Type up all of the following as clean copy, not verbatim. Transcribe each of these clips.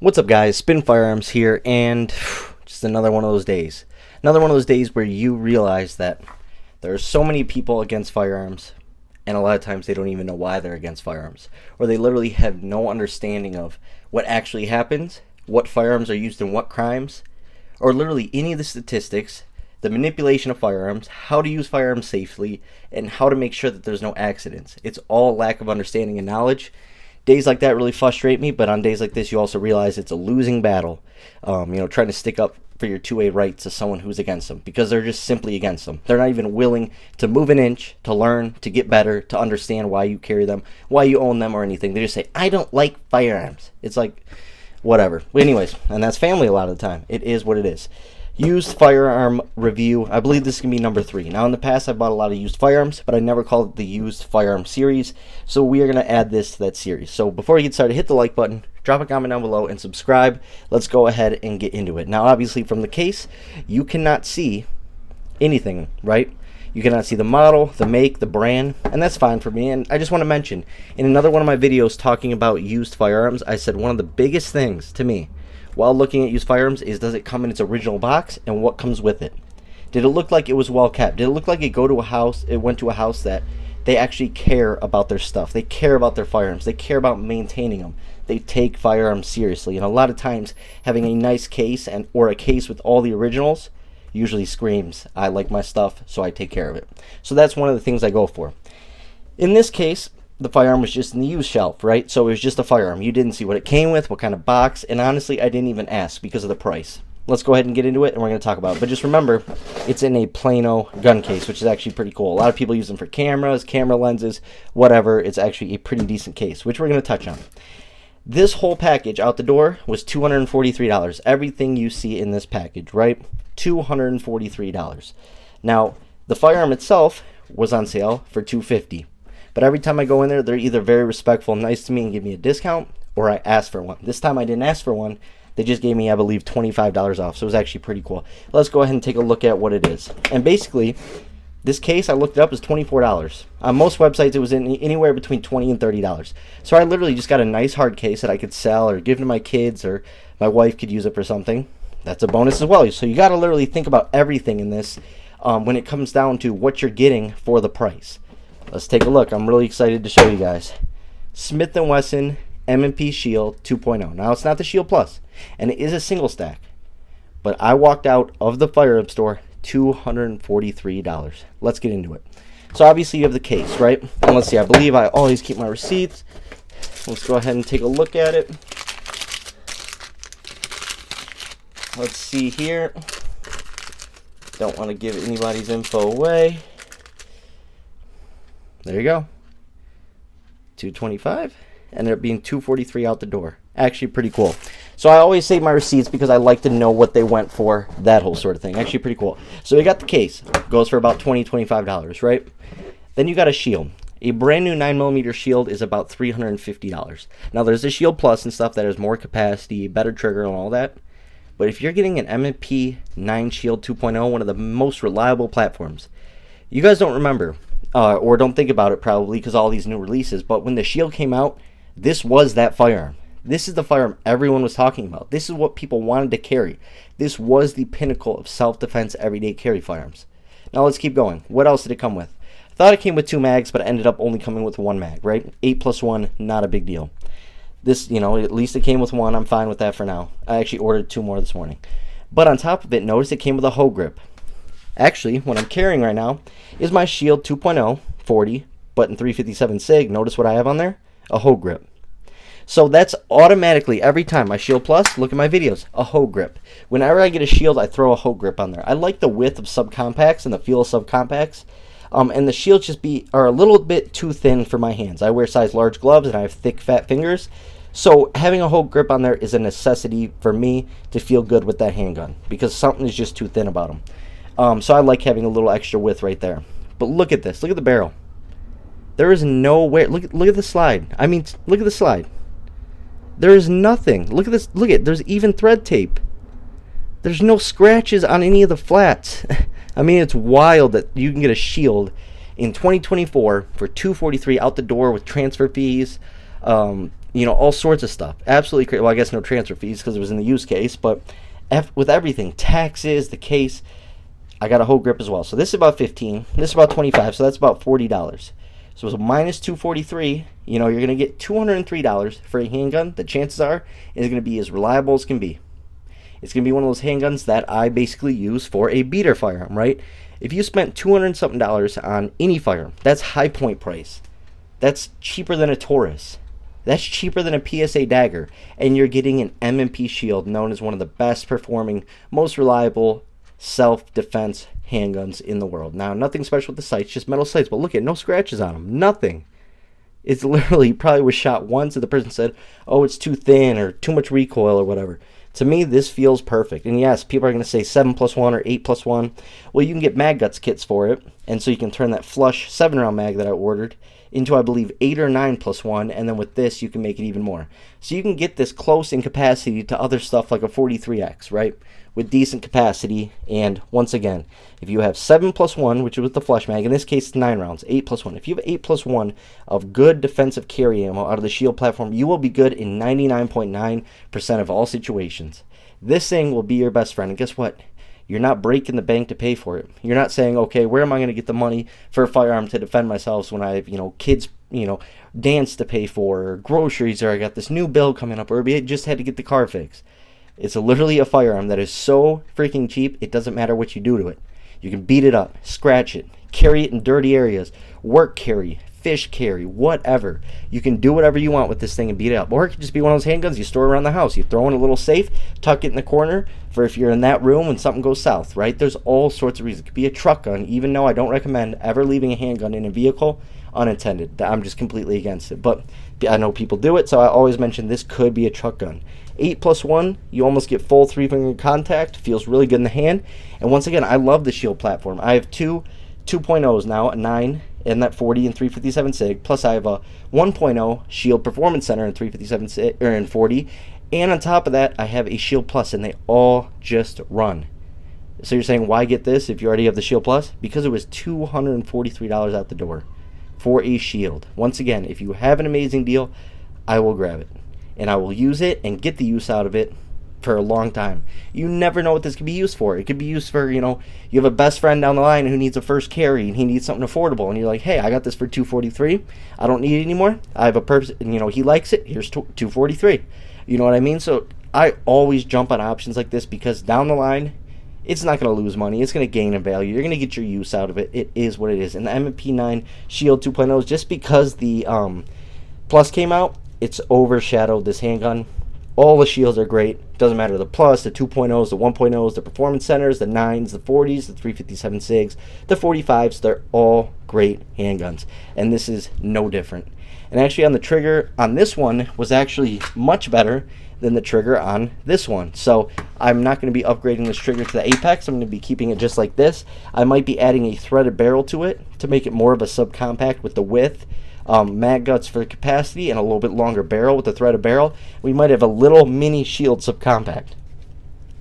What's up, guys? Spin Firearms here, and just another one of those days. Another one of those days where you realize that there are so many people against firearms, and a lot of times they don't even know why they're against firearms, or they literally have no understanding of what actually happens, what firearms are used in what crimes, or literally any of the statistics, the manipulation of firearms, how to use firearms safely, and how to make sure that there's no accidents. It's all lack of understanding and knowledge. Days like that really frustrate me, but on days like this, you also realize it's a losing battle. Trying to stick up for your 2A rights to someone who's against them, because they're just simply against them. They're not even willing to move an inch, to learn, to get better, to understand why you carry them, why you own them, or anything. They just say, I don't like firearms. It's like, whatever. But anyways, and that's family a lot of the time. It is what it is. Used firearm review. I believe this is going to be number 3. Now, in the past, I bought a lot of used firearms, but I never called it the used firearm series. So we are going to add this to that series. So before we get started, hit the like button, drop a comment down below, and subscribe. Let's go ahead and get into it. Now, obviously, from the case, you cannot see anything, right? You cannot see the model, the make, the brand, and that's fine for me. And I just want to mention, in another one of my videos talking about used firearms, I said one of the biggest things to me while looking at used firearms is, does it come in its original box and what comes with it? Did it look like it was well kept? Did it look like it went to a house that they actually care about their stuff? They care about their firearms. They care about maintaining them. They take firearms seriously. And a lot of times, having a nice case or a case with all the originals usually screams, I like my stuff, so I take care of it. So that's one of the things I go for. In this case, the firearm was just in the used shelf, right? So it was just a firearm. You didn't see what it came with, what kind of box, and honestly, I didn't even ask because of the price. Let's go ahead and get into it, and we're going to talk about it. But just remember, it's in a Plano gun case, which is actually pretty cool. A lot of people use them for cameras, camera lenses, whatever. It's actually a pretty decent case, which we're going to touch on. This whole package out the door was $243. Everything you see in this package, right? $243. Now, the firearm itself was on sale for $250. But every time I go in there, they're either very respectful and nice to me and give me a discount, or I ask for one. This time I didn't ask for one. They just gave me, I believe, $25 off. So it was actually pretty cool. Let's go ahead and take a look at what it is. And basically, this case, I looked it up, is $24. On most websites, it was anywhere between $20 and $30. So I literally just got a nice hard case that I could sell or give to my kids, or my wife could use it for something. That's a bonus as well. So you got to literally think about everything in this when it comes down to what you're getting for the price. Let's take a look. I'm really excited to show you guys. Smith & Wesson M&P Shield 2.0. Now, it's not the Shield Plus, and it is a single stack. But I walked out of the firearm store $243. Let's get into it. So, obviously, you have the case, right? And let's see. I believe I always keep my receipts. Let's go ahead and take a look at it. Let's see here. Don't want to give anybody's info away. There you go. 225. Ended up being 243 out the door. Actually pretty cool. So I always save my receipts because I like to know what they went for, that whole sort of thing. Actually pretty cool. So we got the case. Goes for about $20, $25, right? Then you got a shield. A brand new 9mm shield is about $350. Now there's a Shield Plus and stuff that has more capacity, better trigger and all that. But if you're getting an M&P 9 Shield 2.0, one of the most reliable platforms, you guys don't remember, or don't think about it probably because all these new releases, but when the Shield came out, this was that firearm. This is the firearm everyone was talking about. This is what people wanted to carry. This was the pinnacle of self-defense everyday carry firearms. Now let's keep going. What else did it come with? I thought it came with 2 mags, but it ended up only coming with 1 mag, right? 8+1, not a big deal. This, at least it came with 1. I'm fine with that for now. I actually ordered 2 more this morning. But on top of it, notice it came with a hoe grip. Actually, what I'm carrying right now is my Shield 2.0 40 button 357 SIG. Notice what I have on there? A hoe grip. So that's automatically, every time my Shield Plus, look at my videos, a hoe grip. Whenever I get a Shield, I throw a hoe grip on there. I like the width of subcompacts and the feel of subcompacts. And the shields are a little bit too thin for my hands. I wear size large gloves and I have thick, fat fingers. So having a hoe grip on there is a necessity for me to feel good with that handgun, because something is just too thin about them. So I like having a little extra width right there. But look at this. Look at the barrel. There is nowhere. Look at the slide. I mean, look at the slide. There is nothing. Look at this. Look at. There's even thread tape. There's no scratches on any of the flats. I mean, it's wild that you can get a Shield in 2024 for $243 out the door with transfer fees, all sorts of stuff. Absolutely crazy. Well, I guess no transfer fees because it was in the use case, but with everything, taxes, the case, I got a whole grip as well. So this is about 15. This is about 25. So that's about $40. So it's minus 243. You're going to get $203 for a handgun. The chances are is going to be as reliable as can be. It's going to be one of those handguns that I basically use for a beater firearm, right? If you spent $200 something on any firearm, that's high point price. That's cheaper than a Taurus. That's cheaper than a PSA dagger. And you're getting an M&P shield known as one of the best performing, most reliable self-defense handguns in the world. Now, nothing special with the sights, just metal sights. But look at no scratches on them. Nothing. It's literally probably was shot once and the person said, oh, it's too thin or too much recoil or whatever. To me, this feels perfect. And yes, people are going to say 7+1 or 8+1. Well, you can get mag guts kits for it. And so you can turn that flush 7-round mag that I ordered into, I believe, 8 or 9+1. And then with this, you can make it even more. So you can get this close in capacity to other stuff like a 43X, right? With decent capacity. And once again, if you have 7+1, which is with the flush mag, in this case it's 9 rounds, 8+1. If you have 8+1 of good defensive carry ammo out of the shield platform, you will be good in 99.9% of all situations. This thing will be your best friend. And guess what? You're not breaking the bank to pay for it. You're not saying, okay, where am I going to get the money for a firearm to defend myself when I have, kids, dance to pay for, or groceries, or I got this new bill coming up, or I just had to get the car fixed. It's literally a firearm that is so freaking cheap, it doesn't matter what you do to it. You can beat it up, scratch it, carry it in dirty areas, work carry, fish carry, whatever. You can do whatever you want with this thing and beat it up. Or it could just be one of those handguns you store around the house. You throw in a little safe, tuck it in the corner for if you're in that room when something goes south, right? There's all sorts of reasons. It could be a truck gun, even though I don't recommend ever leaving a handgun in a vehicle unattended. I'm just completely against it. But I know people do it, so I always mention this could be a truck gun. 8+1, you almost get full 3-finger contact. Feels really good in the hand. And once again, I love the shield platform. I have two 2.0s now, a 9 and that 40 and 357 SIG. Plus I have a 1.0 Shield Performance Center in 357 SIG, or in 40. And on top of that, I have a Shield Plus, and they all just run. So you're saying, why get this if you already have the Shield Plus? Because it was $243 out the door for a shield. Once again, if you have an amazing deal, I will grab it. And I will use it and get the use out of it for a long time. You never know what this could be used for. It could be used for, you have a best friend down the line who needs a first carry and he needs something affordable, and you're like, hey, I got this for $243. I don't need it anymore. I have a person, he likes it. Here's $243. You know what I mean? So I always jump on options like this because down the line, it's not going to lose money. It's going to gain in value. You're going to get your use out of it. It is what it is. And the M&P 9 Shield 2.0, just because the Plus came out, it's overshadowed this handgun. All the shields are great. Doesn't matter the Plus, the 2.0s, the 1.0s, the Performance Centers, the 9s, the 40s, the 357 SIGs, the 45s. They're all great handguns. And this is no different. And actually on the trigger on this one was actually much better than the trigger on this one. So I'm not going to be upgrading this trigger to the Apex. I'm going to be keeping it just like this. I might be adding a threaded barrel to it to make it more of a subcompact with the width. Mag guts for capacity and a little bit longer barrel with the threaded barrel. We might have a little mini shield subcompact.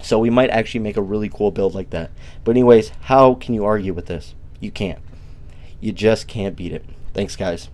So we might actually make a really cool build like that. But anyways, how can you argue with this? You can't. You just can't beat it. Thanks, guys.